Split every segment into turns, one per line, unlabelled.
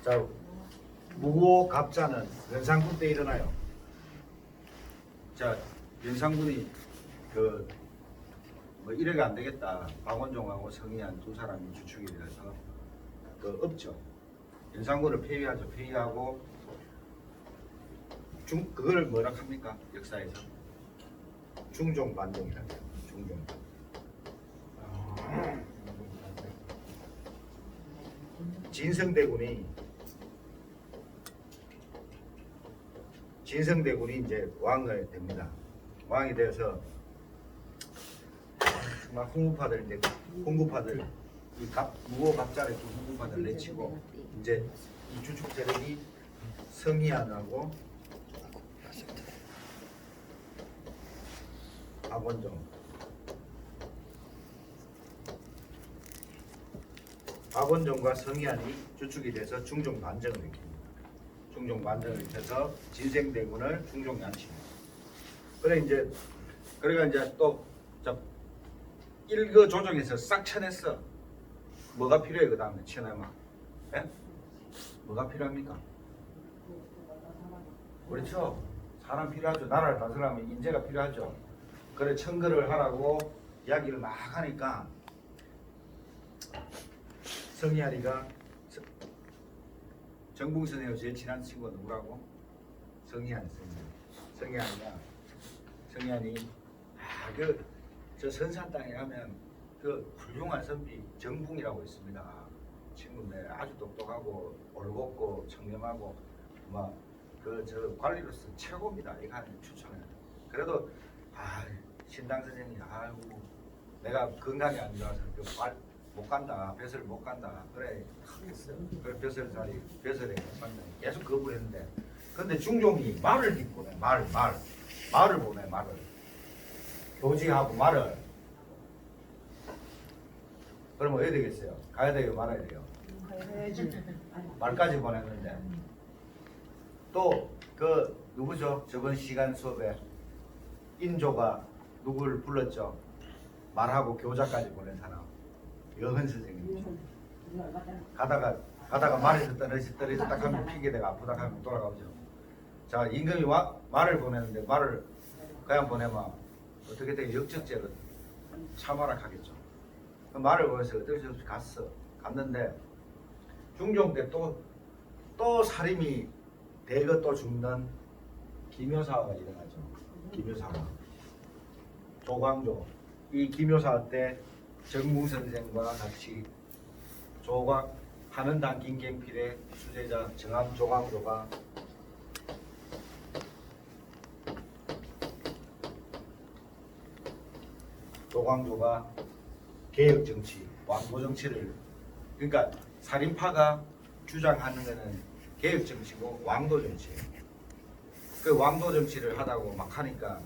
자, 무고 갑자는 연산군 때 일어나요. 자, 연산군이 뭐 이래가 안 되겠다. 박원종하고 성희안 두 사람이 주축이 돼서 없죠. 연산군을 폐위하죠. 폐위하고 그걸 뭐라 합니까? 역사에서 중종 반정이라고 해요. 중종. 진성대군이 이제 왕이 됩니다. 왕이 되어서 막 홍구파들 이 무고 갑자를 홍구파들 내치고 이제 이 주축 세력이 성희안하고 박원종과 성희안이 주축이 돼서 중종 반정을 일으킵니다. 중종 반정을 일으켜서 진생대군을 중종 양치입니다. 그래가 이제 또 일거 조정에서 싹 쳐냈어. 뭐가 필요해 그 다음에 쳐내면? 예? 뭐가 필요합니까? 그렇죠. 사람 필요하죠. 나라를 다스리려면 인재가 필요하죠. 그래 청거를 하라고 이야기를 막 하니까 성희안이가 정붕선에서 제일 친한 친구가 누구라고? 성희안이 저 선산 땅에 가면 그 훌륭한 선비 정붕이라고 있습니다. 친구인데 아주 똑똑하고 올곧고 청렴하고 저 관리로서 최고입니다. 이거 추천해. 그래도 신당 선생님 내가 건강이 안 좋아서 못 간다. 벼슬 못 간다. 그래 하겠어요. 그래 벼슬에 못 간다. 계속 거부했는데 근데 중종이 말을 딛고 말을 보내. 교지하고 말을. 그러면 어디 되겠어요? 가야 돼요? 말아야 돼요? 말까지 보냈는데 또 누구죠? 저번 시간 수업에 인조가 누구를 불렀죠? 말하고 교자까지 보낸 사람 여흔 선생님이죠. 가다가 말에서 떨어져 딱 하면 핑계대가 아프다 하면 돌아가오죠. 자, 임금이 말을 보내는데 말을 그냥 보내면 어떻게 되게 역적죄로 참아라 하겠죠. 그 말을 보내서 어쩔 수 없이 갔는데 중종 때 또 살인이 대거 또 죽는 기묘사화가 일어나죠. 기묘사화. 조광조. 이 기묘사화 때 정무 선생과 같이 한은당 김갱필의 수제자 정암 조광조가 개혁 정치, 왕도 정치를 그러니까 살인파가 주장하는 것은 개혁 정치고 왕도 정치예요. 그 왕도 정치를 하다고 막 하니까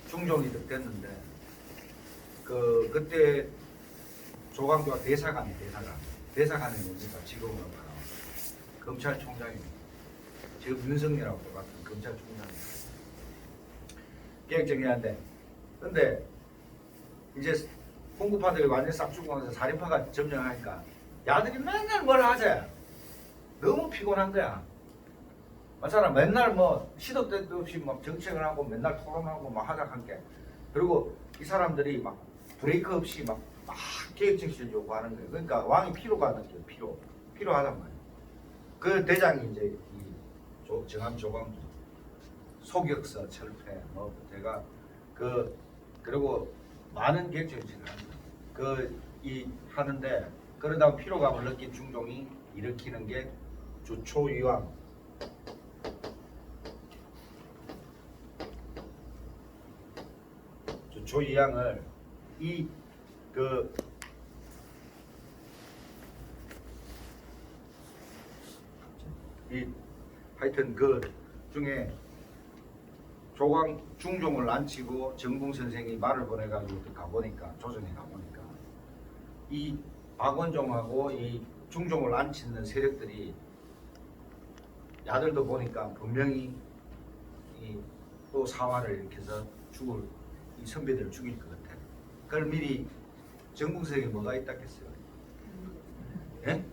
중종이 됐는데 그때 조광조가 대사관이 뭡니까? 지금은 검찰총장입니다. 지금 윤석열하고 똑같은 검찰총장입니다. 개혁정리한데 근데 이제 홍구파들이 완전 싹 죽어서 살인파가 점령하니까 야들이 맨날 뭘 하재? 너무 피곤한 거야. 맞잖아. 맨날 시도 때도 없이 정책을 하고 맨날 토론하고 하자 함께. 그리고 이 사람들이 브레이크 없이 막 개혁 정치를 요구하는 거예요. 그러니까 왕이 피로가 느껴요. 필요하단 말이에요. 그 대장이 이제 정암 조광조 소격서 철폐 제가 그리고 많은 개혁 정치를 합니다. 하는데 그러다 피로감을 느낀 중종이 일으키는 게 주초위왕. 주초위왕을 하여튼 중에 중종을 앉히고 정붕 선생이 말을 보내가지고 가보니까 조정에 가보니까 이 박원종하고 이 중종을 앉히는 세력들이 야들도 보니까 분명히 또 사화를 일으켜서 이 선배들을 죽일 것 같아. 그걸 미리 정붕 선생이 뭐가 있다겠어요? 예?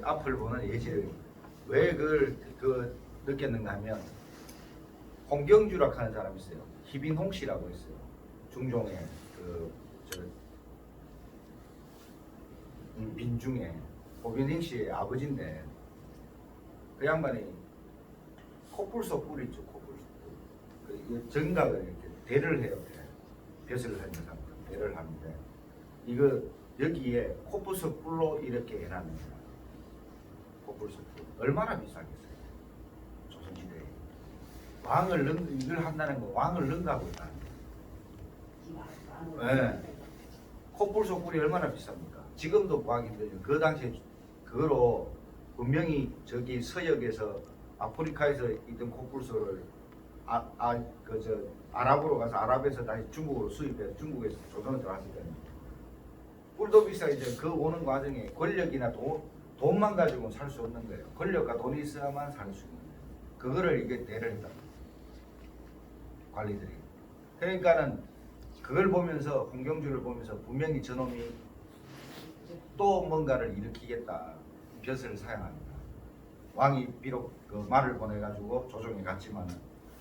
앞을 보는 예지력. 왜 그걸 느꼈는가 하면 홍경주라고 하는 사람이 있어요. 희빈홍 씨라고 있어요. 중종의 민중의 고빈행 씨의 아버지인데 그 양반이 코뿔소 뿔 있죠. 코뿔소 뿔. 그 정각을 이렇게 대를 해요. 벼슬을 하는 사람 대를 하는데 이거 여기에 코뿔소 뿔로 이렇게 해놨는 거야. 코뿔소 뿔. 얼마나 비싸겠어요. 조선시대에. 이걸 한다는 거 왕을 능가하고 있다는 거예요. 네. 코뿔소 뿔이 얼마나 비쌉니까? 지금도 구하기 힘들죠. 그 당시에 그거로 분명히 저기 서역에서 아프리카에서 있던 코뿔소를 아랍으로 가서 아랍에서 다시 중국으로 수입해서 중국에서 조선을 들어갔을 때는 뿔도 비싸. 이제 그 오는 과정에 권력이나 돈만 가지고는 살 수 없는 거예요. 권력과 돈이 있어야만 살 수 있는 거예요. 그거를 이게 대를 했다. 관리들이. 그러니까는 그걸 보면서 홍경주를 보면서 분명히 저놈이 또 뭔가를 일으키겠다. 벼슬을 사용합니다. 왕이 비록 그 말을 보내가지고 조정에 갔지만은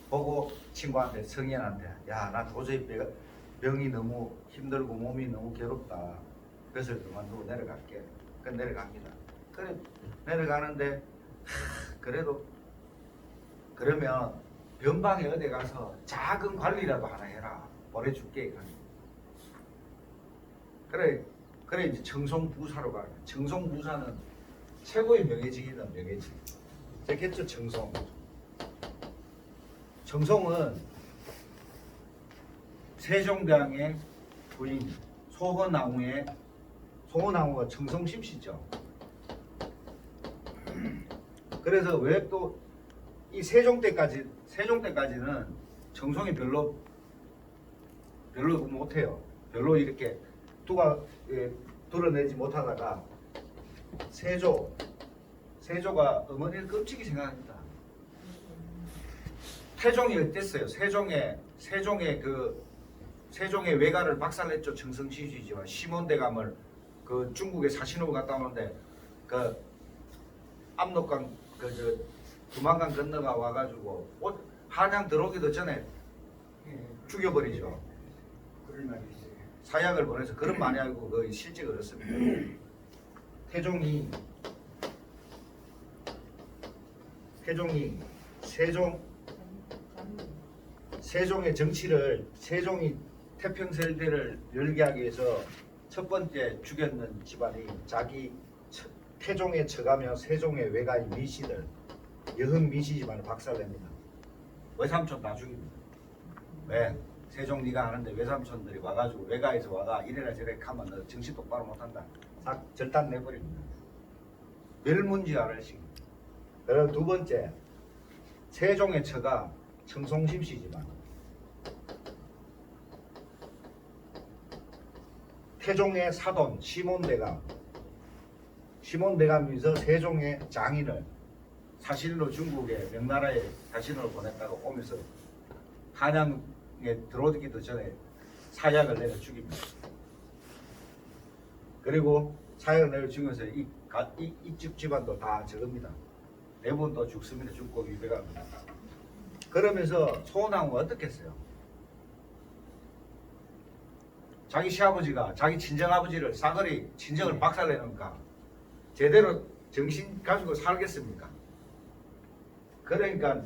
보고 친구한테 성현한테 야 나 도저히 병이 너무 힘들고 몸이 너무 괴롭다. 벼슬 그만두고 내려갈게. 그 내려갑니다. 그래 내려가는데 그래도 그러면 변방에 어디 가서 작은 관리라도 하나 해라. 보내줄게. 그래 이제 청송부사로 가요. 청송부사는 최고의 명예직이다. 명예직. 됐겠죠. 청송. 청송은 세종대왕의 부인 소헌왕후가 청송심씨죠. 그래서 왜 또 이 세종 때까지는 청송이 별로 못해요. 별로 이렇게 드러내지 못하다가 세조가 어머니를 끔찍이 생각합니다. 태종이 어땠어요? 세종의 외가를 박살냈죠. 청성시주지만 시몬대감을 그 중국에 사신으로 갔다 오는데 그 압록강 두만강 건너가 와가지고 한양 들어오기도 전에 죽여버리죠.
그런 말이 있어요.
사약을 보내서 그런 많이 알고 그 실직을 얻었습니다. 태종이 세종의 정치를 세종이 태평세대를 열게 하기 위해서 첫 번째 죽였는 집안이 태종의 처가며 세종의 외가인 미씨들 여흥 미씨 집안을 박살냅니다. 외삼촌 다 죽입니다. 왜? 세종 네가 하는데 외삼촌들이 와가지고 외가에서 와가 이래라 저래 하면 너 정신 똑바로 못한다. 싹 절단 내버립니다. 멸문지 아래식. 그리고 두 번째 세종의 처가 청송심씨 집안. 태종의 사돈 시몬대감에서 세종의 장인을 사신으로 중국의 명나라에 사신으로 보냈다가 오면서 한양에 들어오기도 전에 사약을 내려 죽입니다. 그리고 사약을 내려 죽이면서 이쪽 집안도 다 적읍니다. 대부분 또 죽습니다. 죽고 위배갑니다. 그러면서 소원왕후가 어떻게 했어요? 자기 시아버지가 자기 친정아버지를 싸그리 친정을 박살내니까 제대로 정신 가지고 살겠습니까? 그러니까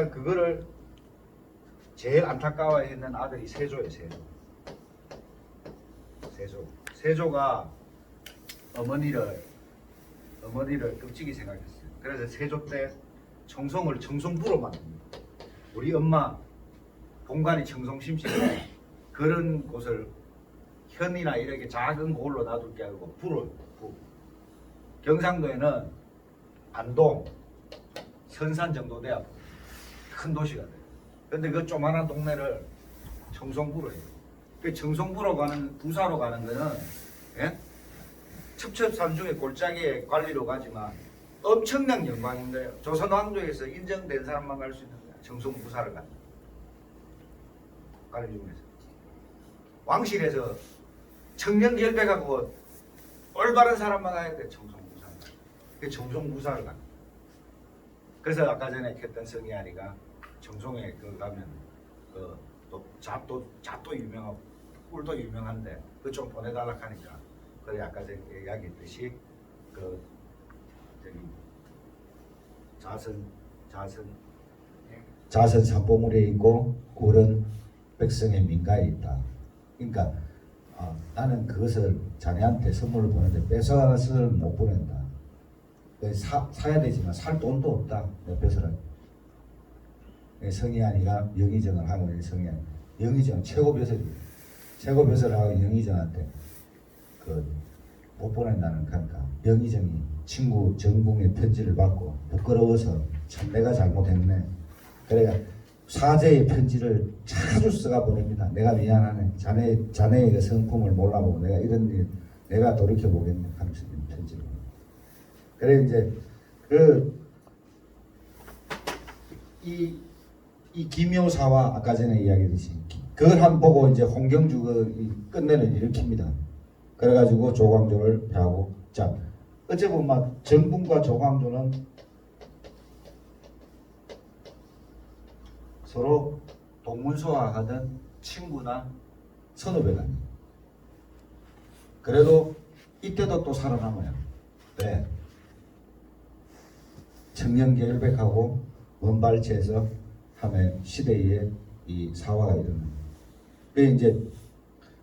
그거를 제일 안타까워했는 아들이 세조예요. 세조가 어머니를 끔찍이 생각했어요. 그래서 세조 때 청송을 청송부로 만듭니다. 우리 엄마 본관이 청송심씨인데 그런 곳을 현이나 이렇게 작은 곳으로 놔둘 게 아니고 부로 경상도에는 안동, 선산 정도 돼야 큰 도시가 돼요. 근데 그 조만한 동네를 청송부로 해요. 그 청송부로 가는 부사로 가는 거는 첩첩산중의 골짜기에 관리로 가지만 엄청난 영광인 거예요. 조선 왕조에서 인정된 사람만 갈 수 있는 거야. 청송부사를 간다. 관리 중에서 왕실에서 청년 결백하고 올바른 사람만 가야 돼. 청송구사. 그 청송구사를 가. 그래서 아까 전에 했던 성희아리가 청송에 그 가면 그또 잡도 유명하고 꿀도 유명한데 그 좀 보내달라 하니까 그래 아까 전에 이야기했듯이 그 저기 자선 산보물에 있고 꿀은 백성의 민가에 있다. 그러니까 나는 그것을 자네한테 선물을 보내는데 뺏어서는 못 보낸다. 사야 되지만 살 돈도 없다. 내 뺏으라. 성희안이가 영의정을 하고 있는 성희안. 영의정 최고 벼슬이. 최고 벼슬을 하고 영의정한테 못 보낸다는 거니까 영의정이 친구 정궁의 편지를 받고 부끄러워서 참 내가 잘못했네. 그래가 사죄의 편지를 자주 써가 보냅니다. 내가 미안하네. 자네의 그 성품을 몰라보고 내가 이런 일 내가 돌이켜 보겠네 하면서 편지를. 그래 이제 이 기묘사와 아까 전에 이야기했듯이 그걸 한번 보고 이제 홍경주가 끝내는 일으킵니다. 그래가지고 조광조를 패하고 자 어째 보면 막 정bun과 조광조는 서로 동문서화하던 친구나 선후배가 아니에요. 그래도 이때도 또 살아남아요. 네. 청년결백하고 원발치에서 함에 시대의 이 사화가 일어납니다.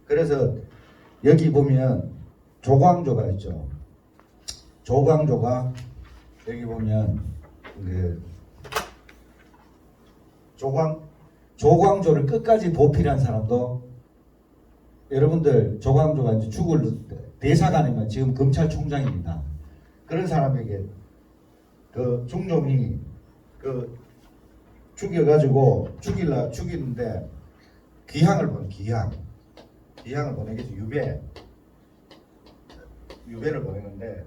그래서 여기 보면 조광조가 있죠. 조광조가 여기 보면 조광조를 끝까지 보필한 사람도 여러분들 조광조가 이제 죽을 대사관이면 지금 검찰총장입니다. 그런 사람에게 그 중종이 죽여가지고 죽이는데 귀향을 보내겠죠. 유배를 보내는데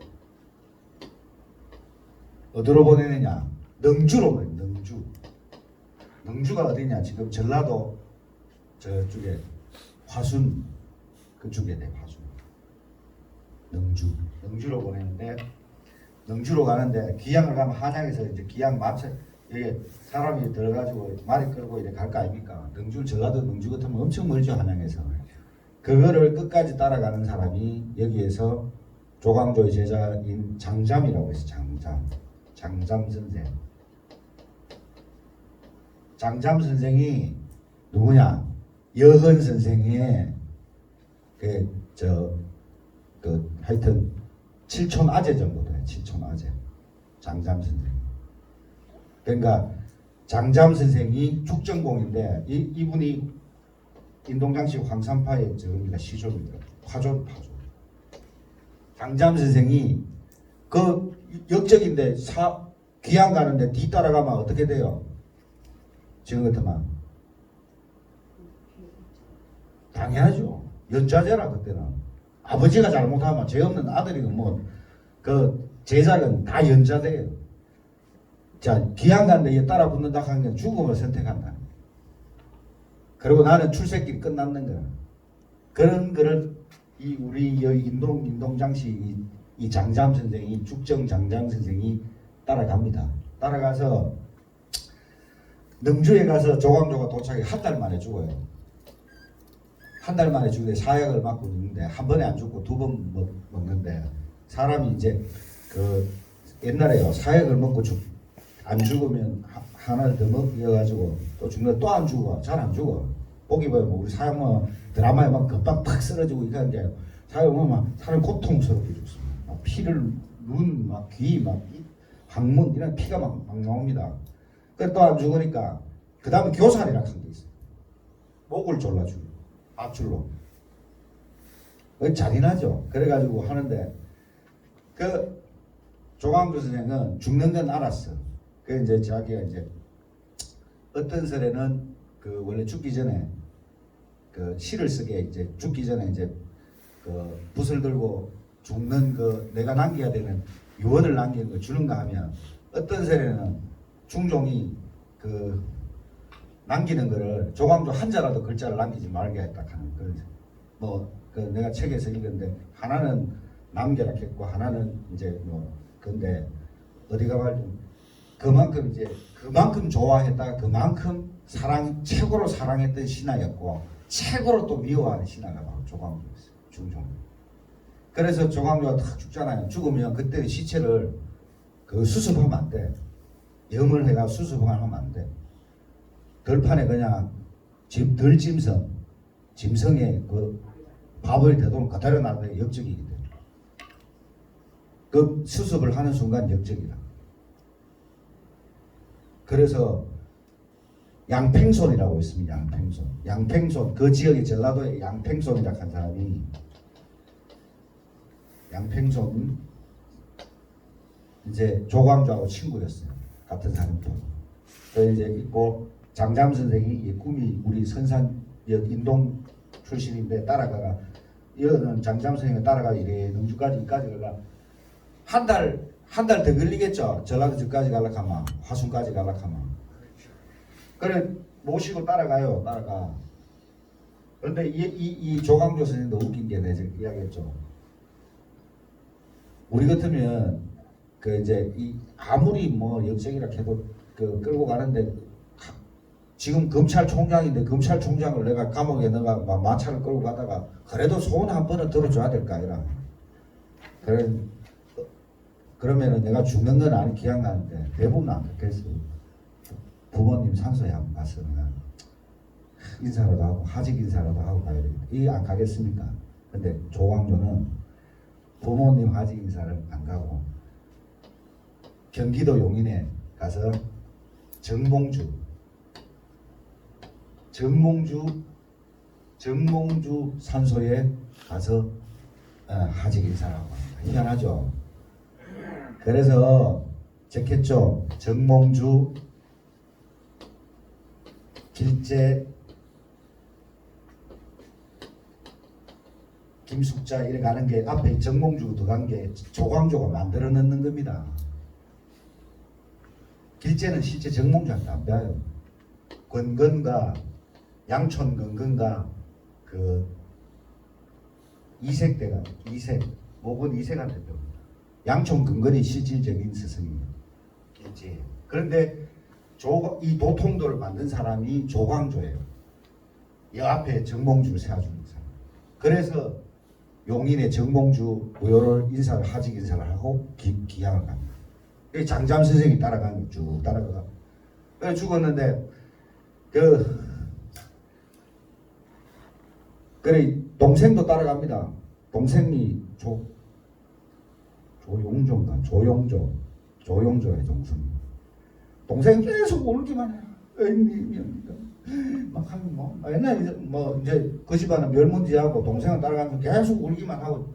어디로 보내느냐? 능주로 보내. 능주가 어디냐? 지금 전라도 저쪽에 화순 그쪽에 돼. 화순. 능주로 보내는데 능주로 가는데 귀향을 가면 한양에서 이제 귀향 마차 이게 사람이 들어가지고 말이 끌고 이렇게 갈 거 아닙니까? 전라도 능주 같으면 엄청 멀죠. 한양에서. 그거를 끝까지 따라가는 사람이 여기에서 조광조의 제자인 장잠이라고 해서 장잠 선생. 장잠 선생이 누구냐? 여헌 선생의 하여튼 칠촌아제 정도 돼요. 칠촌아제. 장잠 선생. 그러니까 장잠 선생이 축전공인데 이분이 인동장씨 황산파의 저입니다. 시조입니다. 파조. 장잠 선생이 그 역적인데 귀양 가는데 뒤 따라가면 어떻게 돼요? 지금 같으면 당연하죠. 연좌제라 그때는 아버지가 잘못하면 죄 없는 아들이 그 제작은 다 연좌돼요. 자 귀양 가는데 따라 붙는다 하는 건 죽음을 선택한다. 그리고 나는 출세길이 끝났는 거야. 그런 거를 우리 인동장씨 이 장잠 선생이 죽정 장잠 선생이 따라갑니다. 따라가서 능주에 가서 조광조가 도착해 한 달 만에 죽어요. 한 달 만에 죽는데 사약을 맞고 있는데 한 번에 안 죽고 두 번 먹는데 사람이 이제 옛날에요 사약을 먹고 안 죽으면 하나를 더 먹여가지고 또 죽는데 또 안 죽어. 잘 안 죽어. 보기 보면 우리 사약 드라마에 막 금방 팍 쓰러지고 이렇게 하는 게 사약 보면 사람 고통스럽게 죽습니다. 막 피를 눈, 막 귀, 막 항문 이런 피가 막 나옵니다. 그 또 안 죽으니까 그 다음에 교살이라는 게 있어요. 목을 졸라 죽여. 앞줄로. 잔인하죠. 그래가지고 하는데 조광조 선생은 죽는 건 알았어. 그 이제 자기가 이제 어떤 설에는 원래 죽기 전에 시를 쓰게 이제 죽기 전에 이제 붓을 들고 죽는 내가 남겨야 되는 유언을 남기는 거 주는가 하면 어떤 설에는 중종이 남기는 거를 조광조 한자라도 글자를 남기지 말게 했다 하는 내가 책에서 읽었는데 하나는
남계락했고 하나는 이제 뭐 근데 어디가 말좀 그만큼 이제 그만큼 좋아했다가 그만큼 최고로 사랑했던 신하였고 최고로 또 미워하는 신하가 바로 조광조였어요. 중종. 그래서 조광조가 탁 죽잖아요. 죽으면 그때 시체를 그 수습하면 안 돼. 염을 해가 수습하면 안 돼. 들판에 그냥 짐승에 그 밥을 되도록 그대로 놔둬야 역적이기 때문에 그 수습을 하는 순간 역적이다. 그래서 양팽손이라고 있습니다. 양팽손 그 지역의 전라도에 양팽손이라고 한 사람이 양팽손 이제 조광조하고 친구였어요. 같은 사람도. 그 이제 있고 장잠 선생이 이 꿈이 우리 선산역 인동 출신인데 따라가가 이거는 장잠 선생이 따라가 이래 능주까지 이까지 가가 한 달 더 걸리겠죠. 전라도 저까지 가려고 하면 화순까지 가려고 하면 그래 모시고 따라가요. 따라가. 그런데 이 조광조 선생도 웃긴 게 내가 이야기했죠. 우리 같으면 그 이제 이 아무리 뭐 역적이라 해도 그 끌고 가는데 지금 검찰총장인데 검찰총장을 내가 감옥에 넣어가 마차를 끌고 가다가 그래도 소원 한 번은 들어줘야 될까 아니라 그러면은 내가 죽는 건 아니 기억나는데 대부분 안 그렇겠어. 부모님 산소에 한번 가서 인사라도 하고 하직 인사라도 하고 가야 되겠다. 이게 안 가겠습니까? 근데 조광조는 부모님 하직 인사를 안 가고 경기도 용인에 가서 정몽주 산소에 가서 하직 인사를 하고 합니다. 희한하죠? 그래서 적혔죠. 정몽주 길재 김숙자 이래 가는 게 앞에 정몽주 들어간 게 조광조가 만들어 넣는 겁니다. 길재는 실제 정몽주한테 안 배워요. 권건과 양촌 건건과 그 이색대가 모건 이색한테 배웁니다. 양촌 건건이 실질적인 스승이에요. 길재. 그런데 이 도통도를 만든 사람이 조광조예요. 이 앞에 정몽주를 세워주는 사람. 그래서 용인의 정몽주 무효를 하직 인사를 하고 기양을 갑니다. 장잠 선생이 따라가는 거 쭉 따라가. 그래 죽었는데 그래 동생도 따라갑니다. 동생이 조용조의 동생. 동생 계속 울기만 해요. 막 하면 뭐 옛날에 뭐 이제 그 집안은 멸문지하고 동생을 따라가면서 계속 울기만 하고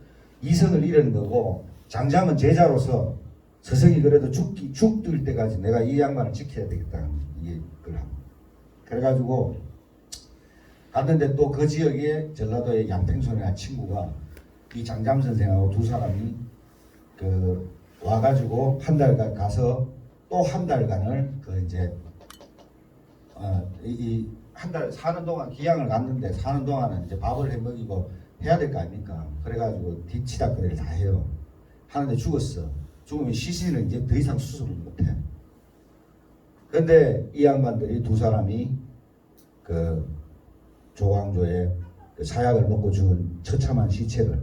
이성을 잃은 거고 장잠은 제자로서 스승이 그래도 죽을 때까지 내가 이 양반을 지켜야 되겠다는 얘기를 합니다. 그래가지고 갔는데 또 그 지역에 전라도의 양팽손이라는 친구가 이 장잠 선생하고 두 사람이 그 와가지고 한 달간 가서 또 한 달간을 그 이제 이 한 달 사는 동안 기양을 갔는데 사는 동안은 이제 밥을 해 먹이고 해야 될 거 아닙니까? 그래가지고 뒤치다거리를 다 해요. 하는데 죽었어. 죽으면 시신을 이제 더 이상 수습을 못해. 그런데 이 양반들이 두 사람이 그 조광조의 그 사약을 먹고 죽은 처참한 시체를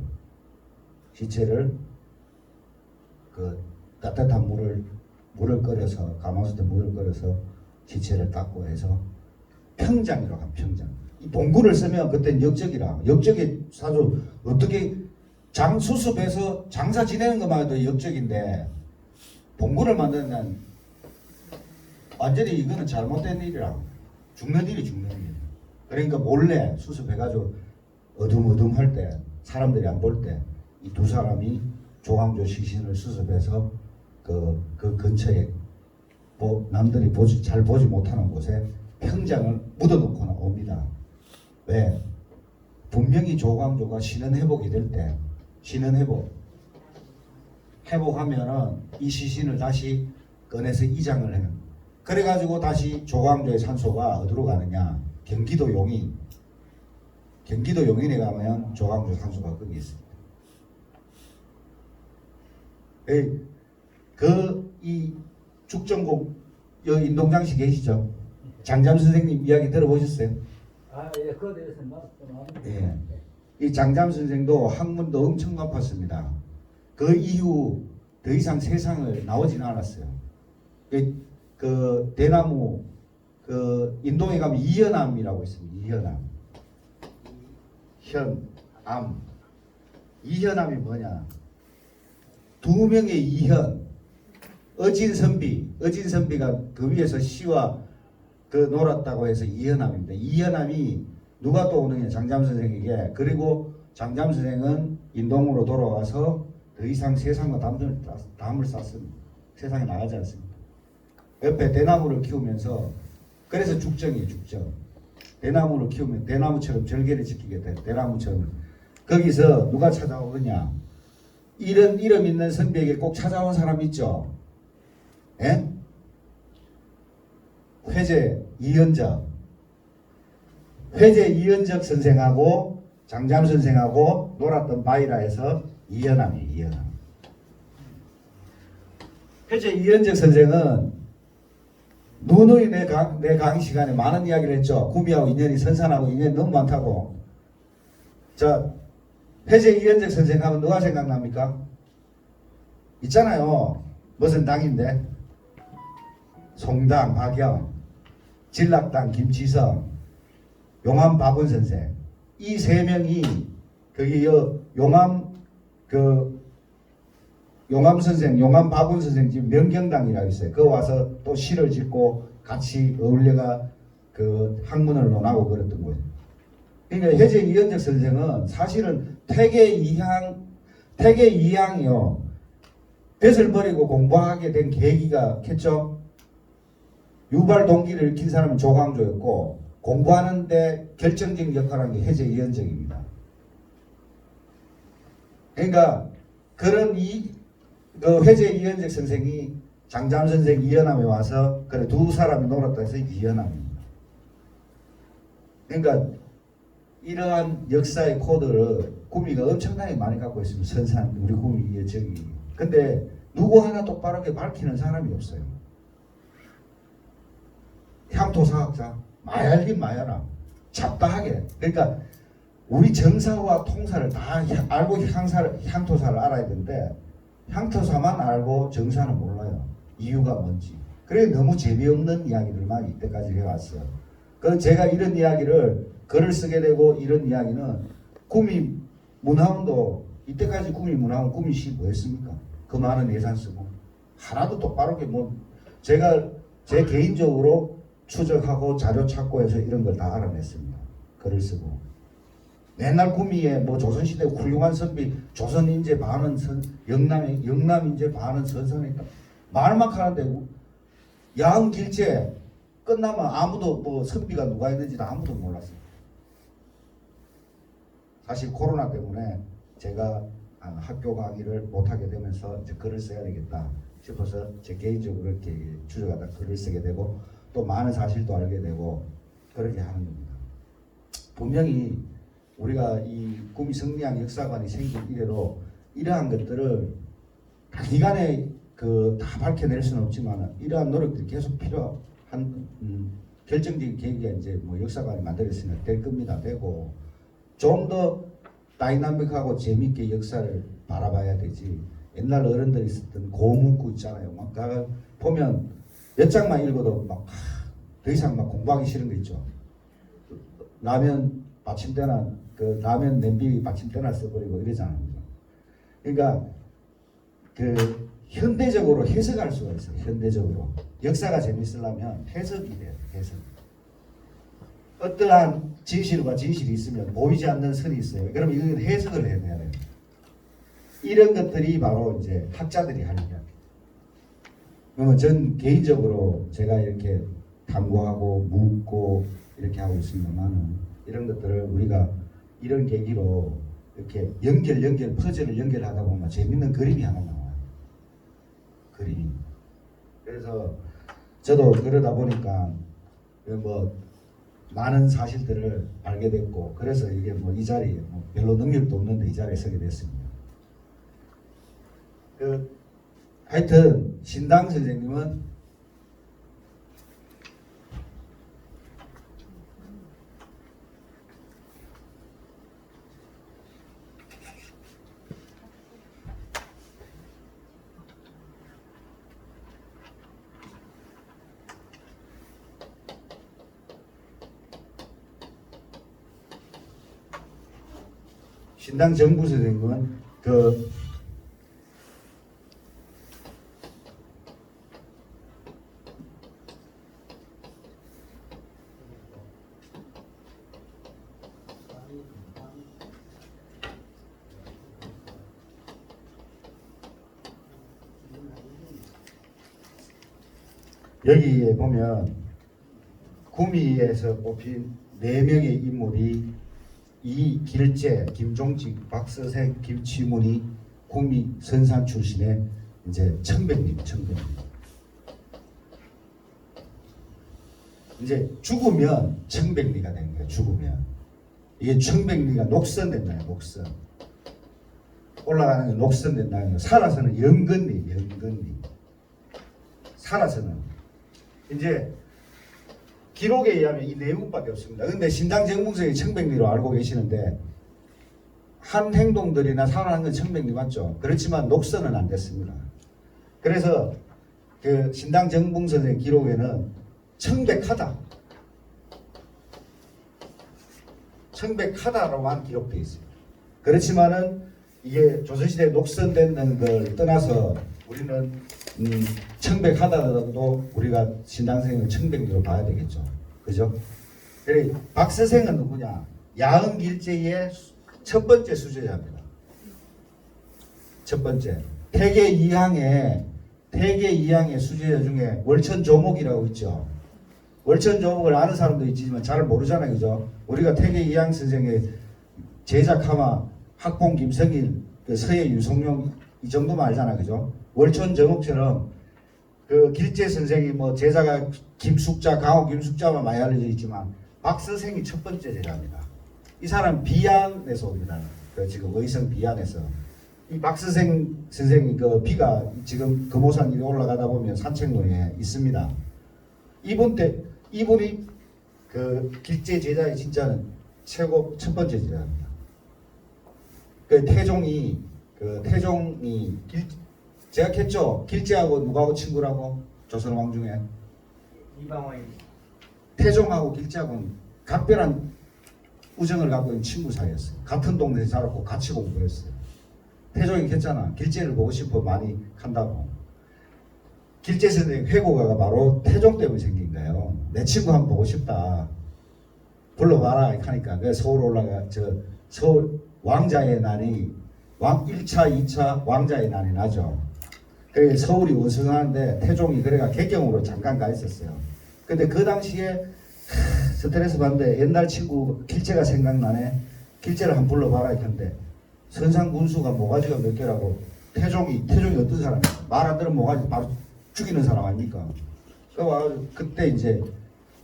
그 따뜻한 물을 끓여서 가마솥에 물을 끓여서 시체를 닦고 해서 평장이라고 합니다. 평장. 이 봉구를 쓰면 그때는 역적이라. 역적의 사주 어떻게 수습해서 장사 지내는 것만 해도 역적인데 봉구를 만드는 완전히 이거는 잘못된 일이라. 죽는 일이 죽는 일. 그러니까 몰래 수습해가지고 어둠할 때 사람들이 안 볼 때 이 두 사람이 조광조 시신을 수습해서 그 근처에 남들이 잘 보지 못하는 곳에 평장을 묻어놓고 옵니다. 왜? 분명히 조광조가 신은 회복이 될 때 신은 회복하면은 이 시신을 다시 꺼내서 이장을 해요. 그래가지고 다시 조광조의 산소가 어디로 가느냐? 경기도 용인에 가면 조광조 산소가 거기 있습니다. 이 죽전국 여기 인동장씨 계시죠? 장잠 선생님 이야기 들어보셨어요?
아, 예, 그거에 대해서 좀
예. 이 장잠 선생도 학문도 엄청 높았습니다. 그 이후 더 이상 세상을 나오지는 않았어요. 그 대나무 그 인도에 가면 이현암이라고 있습니다. 이현암. 현암. 이현암이 뭐냐? 두 명의 이현. 어진선비가 그 위에서 시와 그 놀았다고 해서 이현암입니다. 이현암이 누가 또 오느냐? 장잠 선생에게. 그리고 장잠 선생은 인동으로 돌아와서 더 이상 세상과 담을 쌌습니다. 세상에 나가지 않습니다. 옆에 대나무를 키우면서 그래서 죽정이에요. 죽정. 대나무를 키우면 대나무처럼 절개를 지키게 돼. 대나무처럼. 거기서 누가 찾아오느냐? 이런 이름 있는 선비에게 꼭 찾아온 사람 있죠? 예? 회제 이현적 선생하고 장잠 선생하고 놀았던 바이라에서 이현암이에요. 이현암. 회제 이현적 선생은 누누이 내 강의 시간에 많은 이야기를 했죠. 구미하고 인연이 선산하고 인연이 너무 많다고. 자, 회제 이현적 선생 하면 누가 생각납니까? 있잖아요. 무슨 당인데? 송당 박영, 진락당 김치성, 용암 바본 선생. 이 세 명이 거기 용암 선생, 용암 바본 선생 지금 명경당이라고 있어요. 그 와서 또 시를 짓고 같이 어울려가 그 학문을 논하고 그랬던 거예요. 그러니까 혜제 이현적 선생은 사실은 퇴계 이항이요. 뱃을 버리고 공부하게 된 계기가 겠죠. 유발 동기를 일으킨 사람은 조광조였고 공부하는데 결정적인 역할을 한 게 혜제 이현적입니다. 그러니까 그런 그 회제 이현적 선생이 장잠 선생 이현암에 와서 그래 두 사람이 놀았다 해서 이현암입니다. 그러니까 이러한 역사의 코드를 구미가 엄청나게 많이 갖고 있습니다. 선산 우리 구미의 적이. 근데 누구 하나 똑바르게 밝히는 사람이 없어요. 향토사학자 마얄긴 마야라 잡다하게. 그러니까 우리 정사와 통사를 다 알고 향토사를 알아야 되는데 향토사만 알고 정사는 몰라요. 이유가 뭔지. 그래 너무 재미없는 이야기들만 이때까지 해왔어요. 그래서 제가 이런 이야기를 글을 쓰게 되고 이런 이야기는 구미 문화원도 이때까지 구미 문화원 구미시 뭐였습니까? 그 많은 예산 쓰고 하나도 똑바르게 뭐 제가 제 개인적으로 추적하고 자료 찾고 해서 이런 걸 다 알아냈습니다. 글을 쓰고 맨날 구미에 뭐 조선시대 훌륭한 선비 조선인재 반은 영남인재 반은 선선에 있다 말만 하는데 야흥길제 끝나면 아무도 뭐 선비가 누가 있는지도 아무도 몰랐어요. 사실 코로나 때문에 제가 학교 강의를 못하게 되면서 이제 글을 써야 되겠다 싶어서 제 개인적으로 이렇게 추적하다 글을 쓰게 되고 또 많은 사실도 알게 되고 그렇게 하는 겁니다. 분명히 우리가 이 구미 성리학 역사관이 생긴 이래로 이러한 것들을 단기간에 다 밝혀낼 수는 없지만 이러한 노력들이 계속 필요한 결정적인 계기가 이제 뭐 역사관이 만들어졌으면 될 겁니다. 되고 좀 더 다이나믹하고 재밌게 역사를 바라봐야 되지. 옛날 어른들이 썼던 고문구 있잖아요. 막 보면 몇 장만 읽어도 막 더 이상 막 공부하기 싫은 거 있죠. 라면 받침대나 그 라면 냄비 받침대나 써버리고 이러잖아요. 그러니까 그 현대적으로 해석할 수가 있어요. 현대적으로 역사가 재밌으려면 해석이 돼요. 해석. 어떠한 진실과 진실이 있으면 보이지 않는 선이 있어요. 그럼 이건 해석을 해내야 돼요. 이런 것들이 바로 이제 학자들이 하는 이야기. 그러면 전 개인적으로 제가 이렇게 탐구하고 묻고 이렇게 하고 있습니다만은 이런 것들을 우리가 이런 계기로 이렇게 퍼즐을 연결하다 보면 재밌는 그림이 하나 나와요. 그림이. 그래서 저도 그러다 보니까 뭐 많은 사실들을 알게 됐고 그래서 이게 뭐 이 자리에 뭐 별로 능력도 없는데 이 자리에 서게 됐습니다. 하여튼 신당 선생님은 신당 정부 선생님은 그 여기에 보면 구미에서 뽑힌 4명의 인물이 이길재, 김종직, 박서생, 김치문이 구미 선산 출신의 이제 청백님. 이제 죽으면 청백리가 되는 거예요. 죽으면 이게 청백리가 녹선된다. 녹선 올라가는 게 녹선된다. 살아서는 영건리. 살아서는 이제 기록에 의하면 이 내용밖에 없습니다. 근데 신당 정붕성이 청백리로 알고 계시는데 한 행동들이나 살아난 건 청백리 맞죠? 그렇지만 녹선은 안 됐습니다. 그래서 그 신당 정붕성의 기록에는 청백하다로만 기록되어 있습니다. 그렇지만은 이게 조선시대에 녹선되는 걸 떠나서 우리는 청백하다라도 우리가 신당생을 청백리로 봐야 되겠죠. 그죠? 그래 박서생은 누구냐? 야흥길제의 첫 번째 수제자입니다. 첫 번째 태계 이항의 수제자 중에 월천조목이라고 있죠. 월천조목을 아는 사람도 있지만 잘 모르잖아요. 그죠? 우리가 태계 이항 선생의 제작하마 학봉 김성일, 그 서예 유성룡 이 정도만 알잖아. 그죠? 월천정옥처럼 그 길재 선생이 뭐 제자가 김숙자, 강호 김숙자만 많이 알려져 있지만 박서생이 첫 번째 제자입니다. 이 사람 비안에서 옵니다. 그 지금 의성 비안에서 이 박서생 선생이 그 비가 지금 금오산 위에 올라가다 보면 산책로에 있습니다. 이분이 그 길재 제자의 진짜는 최고 첫 번째 제자입니다. 그 태종이 제가 했죠. 길재하고 누구하고 친구라고? 조선 왕 중에
이방원이
태종하고 길재하고는 각별한 우정을 갖고 있는 친구 사이였어요. 같은 동네에 살았고 같이 공부했어요. 태종이 했잖아. 길재를 보고 싶어 많이 한다고. 길재 선생님 회고가가 바로 태종 때문에 생긴 거예요. 내 친구 한번 보고 싶다. 불러봐라 하니까 서울 올라가 서울 왕자의 난이 1차, 2차 왕자의 난이 나죠. 그래 서울이 원성하는데 태종이 그래가 개경으로 잠깐 가 있었어요. 근데 그 당시에 스트레스 받는데 옛날 친구 길재가 생각나네. 길재를 한번 불러봐라 했는데 선상 군수가 모가지가 몇 개라고 태종이 어떤 사람이야? 말 안 들으면 모가지 바로 죽이는 사람 아닙니까? 그때 이제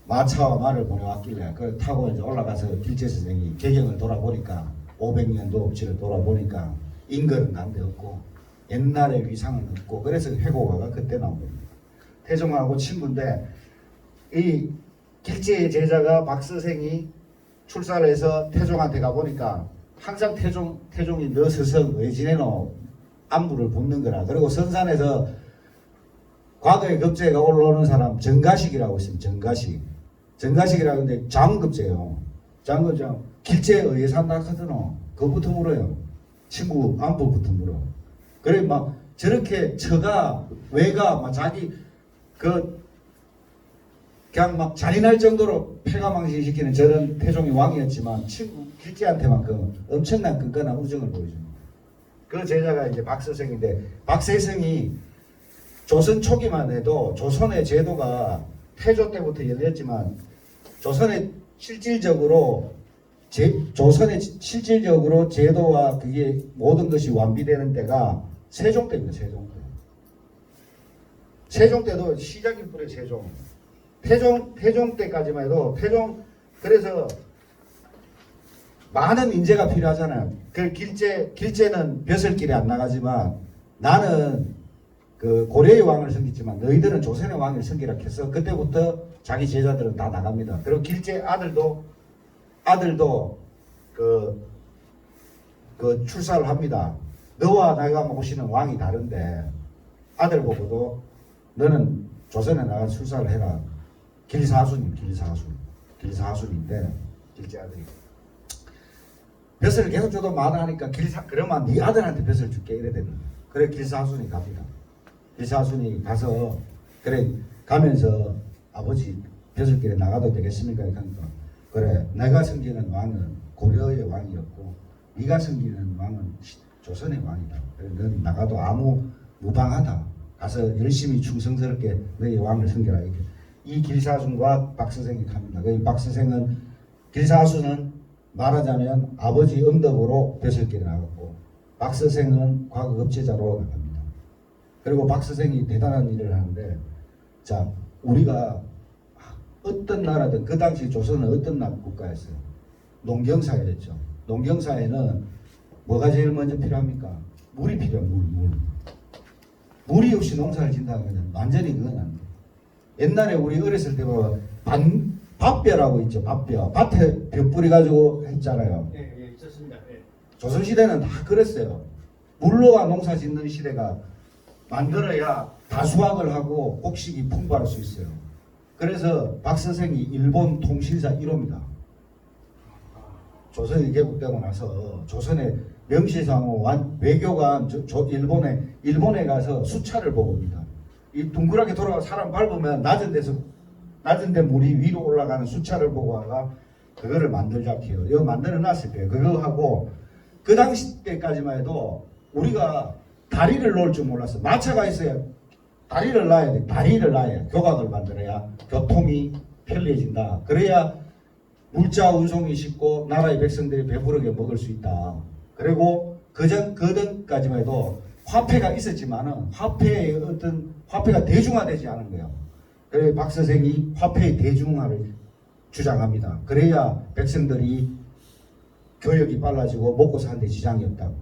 마차와 말을 보내왔길래 그걸 타고 이제 올라가서 길재 선생이 개경을 돌아보니까 500년도 업지를 돌아보니까 인걸은 난데 없고 옛날의 위상은 없고 그래서 회고가가 그때 나온 겁니다. 태종하고 친구인데 이 길재의 제자가 박서생이 출사를 해서 태종한테 가보니까 항상 태종이 너 스승 왜 지내노 안부를 묻는 거라. 그리고 선산에서 과거에 급제가 올라오는 사람 정가식이라고 있습니다. 정가식이라고 하는데 장급제요. 장급장 길재에 의해 산다 하더노. 그거부터 물어요. 친구 안부부터 물어. 그래 막 저렇게 처가 외가 막 자기 그냥 막 잔인할 정도로 패가망신시키는 저런 태종이 왕이었지만 친구 길재한테만큼 엄청난 끈끈한 우정을 보여줍니다. 그 제자가 이제 박서생인데 박서생이 조선 초기만 해도 조선의 제도가 태조 때부터 열렸지만 조선의 실질적으로 제도와 그게 모든 것이 완비되는 때가 세종 때입니다. 세종 때도 시작이 뿌려 세종. 태종 때까지만 해도 그래서 많은 인재가 필요하잖아요. 그 길재는 벼슬길에 안 나가지만 나는 그 고려의 왕을 섬겼지만 너희들은 조선의 왕을 섬기라 해서 그때부터 자기 제자들은 다 나갑니다. 그리고 길제 아들도 그 출사를 합니다. 너와 내가 모시는 왕이 다른데 아들 보고도 너는 조선에 나가 출사를 해라. 길사순인데 길제 아들이 벼슬을 계속 줘도 많아하니까 그러면 네 아들한테 벼슬 줄게 이래 됩니다. 그래 길사순이 갑니다. 길사순이 가서 그래 가면서 아버지 벼슬길에 나가도 되겠습니까? 하니까 그래 내가 섬기는 왕은 고려의 왕이었고 네가 섬기는 왕은 조선의 왕이다. 그래 넌 나가도 아무 무방하다. 가서 열심히 충성스럽게 너희 왕을 섬겨라. 이렇게. 이 길사순과 박서생이 갑니다. 그 박서생은 길사순은 말하자면 아버지 응덕으로 벼슬길에 나갔고 박서생은 과거 읍제자로 나갑니다. 그리고 박서생이 대단한 일을 하는데 자 우리가 어떤 나라든 그 당시 조선은 어떤 국가였어요? 농경사회였죠. 농경사회는 뭐가 제일 먼저 필요합니까? 물이 필요해요. 물이 없이 농사를 짓는다면 완전히 그건 안 돼요. 옛날에 우리 어렸을 때 보면 밥벼라고 있죠. 밥벼. 밭에 벼 뿌려가지고 했잖아요.
예, 있었습니다. 예.
조선시대는 다 그랬어요. 물로와 농사 짓는 시대가 만들어야 다수확을 하고 곡식이 풍부할 수 있어요. 그래서 박서생이 일본 통신사 1호입니다. 조선이 개국되고 나서 조선의 명실상부 외교관 일본에 가서 수차를 보고 옵니다. 이 둥그랗게 돌아가 사람 밟으면 낮은 데 물이 위로 올라가는 수차를 보고 와가 그거를 만들자 해요. 이거 만들어 놨을 거예요. 그거 하고 그 당시 때까지만 해도 우리가 다리를 놓을 줄 몰랐어. 마차가 있어야 다리를 놔야 돼. 다리를 놔야 교각을 만들어야 교통이 편리해진다. 그래야 물자 운송이 쉽고 나라의 백성들이 배부르게 먹을 수 있다. 그리고 그전까지만 해도 화폐가 있었지만은 화폐가 대중화되지 않은 거예요. 그래서 박서생이 화폐의 대중화를 주장합니다. 그래야 백성들이 교역이 빨라지고 먹고 사는데 지장이 없다고.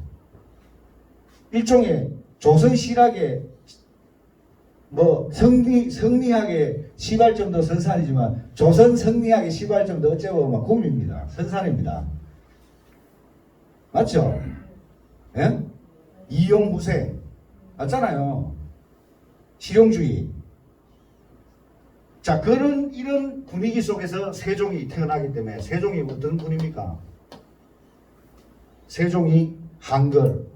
일종의 조선실학의 성리학의 시발점도 선산이지만 조선 성리학의 시발점도 어째 보면 꿈입니다. 선산입니다. 맞죠? 예? 이용후세 맞잖아요. 실용주의. 자, 이런 분위기 속에서 세종이 태어나기 때문에 세종이 어떤 분입니까? 세종이 한글,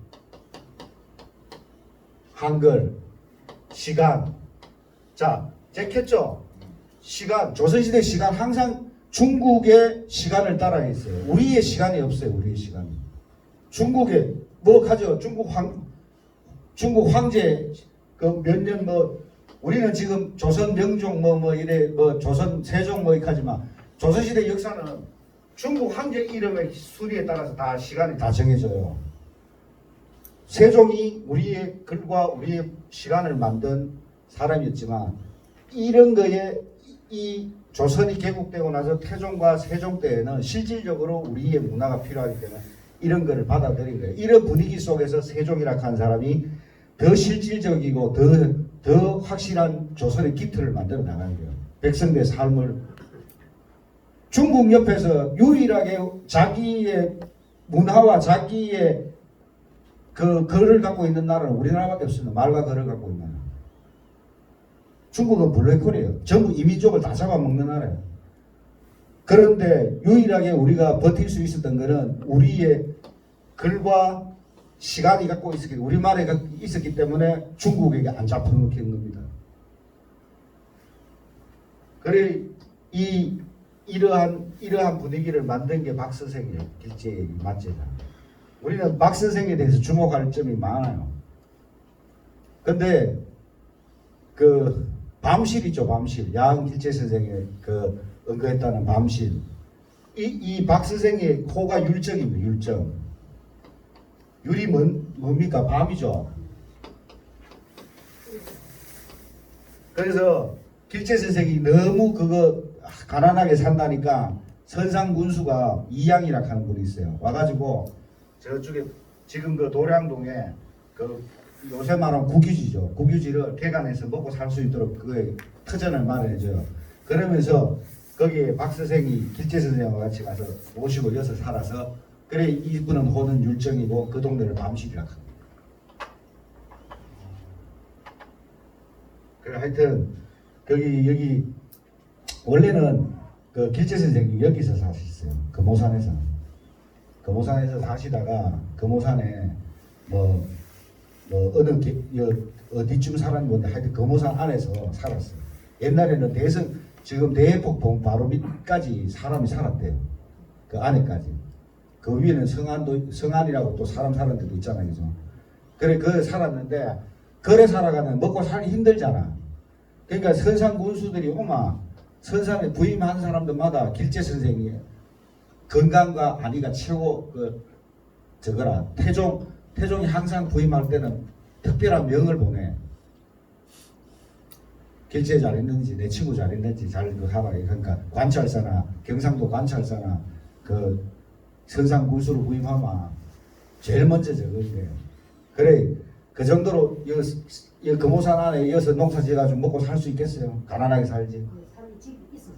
시간. 자, 제켰죠? 시간, 조선시대 시간 항상 중국의 시간을 따라 했어요. 우리의 시간이 없어요. 우리의 시간이. 중국에 가죠? 중국 황제 몇 년 우리는 지금 조선 명종 조선 세종 하지만 조선시대 역사는 중국 황제 이름의 수리에 따라서 다 시간이 다 정해져요. 세종이 우리의 글과 우리의 시간을 만든 사람이었지만 이런 거에 이 조선이 개국되고 나서 태종과 세종 때에는 실질적으로 우리의 문화가 필요하기 때문에 이런 거를 받아들인 거예요. 이런 분위기 속에서 세종이라 한 사람이 더 실질적이고 더 확실한 조선의 기틀을 만들어 나가는 거예요. 백성들의 삶을. 중국 옆에서 유일하게 자기의 문화와 자기의 그 글을 갖고 있는 나라는 우리나라밖에 없습니다. 말과 글을 갖고 있는 나라. 중국은 블랙홀이에요. 전부 이민족을 다 잡아먹는 나라예요. 그런데 유일하게 우리가 버틸 수 있었던 것은 우리의 글과 시간이 갖고 있었기 때문에 우리말에 있었기 때문에 중국에게 안 잡혀먹히는 겁니다. 그래 이러한 분위기를 만든 게 박서생이에요. 길제의 맞제자. 우리는 박서생에 대해서 주목할 점이 많아요. 근데 그 밤실이죠. 밤실. 야흥길제 선생의 그 언급했다는 밤실. 이 박서생의 코가 율정입니다. 율정. 율이 뭡니까? 밤이죠. 그래서 길제 선생이 너무 가난하게 산다니까 선상군수가 이양이라 하는 분이 있어요. 와가지고 저쪽에 지금 그 도량동에 그 요새 말하면 국유지죠. 국유지를 개간해서 먹고 살 수 있도록 그 터전을 마련해줘요. 그러면서 거기에 박 선생이 길재 선생과 같이 가서 모시고 여서 살아서 그래 이분은 호는 율정이고 그 동네를 밤실이라 합니다. 그래 하여튼 여기 원래는 그 길재 선생이 여기서 사셨어요. 금오산에서. 금오산에서 사시다가 금오산에 뭐 어느 어디쯤 살았는지 모르는데 하여튼 금오산 안에서 살았어요. 옛날에는 지금 대해폭포 바로 밑까지 사람이 살았대요. 그 안에까지. 그 위에는 성안이라고 또 사람 사는 데도 있잖아요. 그죠? 그래 그 살았는데 거래 살아가면 먹고 살기 힘들잖아. 그러니까 선산 군수들이 선산에 부임한 사람들마다 길재 선생이 건강과 안위가 최고 저거라 태종이 항상 부임할 때는 특별한 명을 보내. 길재 잘했는지 내 친구 잘했는지 잘 하라. 그러니까 관찰사나 경상도 관찰사나 그 선산 군수로 부임하면 제일 먼저 적은데 그래 그 정도로 이 금오산 안에 이어서 농사 지어가지고 먹고 살 수 있겠어요? 가난하게 살지.
사람이 집이 있어서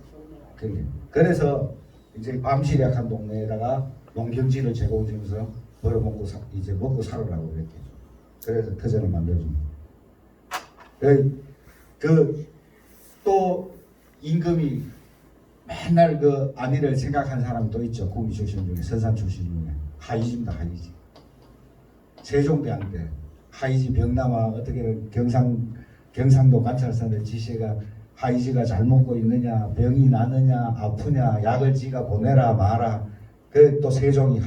좋네요.
그래서 이제 밤시략한 동네에다가 농경지를 제공해주면서 벌어먹고 이제 먹고 살으라고 이렇게. 그래서 터전을 만들어줍니다. 또 임금이 맨날 그 안위를 생각하는 사람이 또 있죠. 구미 출신 중에 선산 출신 중에 하이지입니다. 하이지. 세종대왕 때 하이지 병남아 어떻게든 경상도 관찰사들 지시가 하이지가 잘 먹고 있느냐 병이 나느냐 아프냐 약을 지가 보내라 마라. 그 또 세종이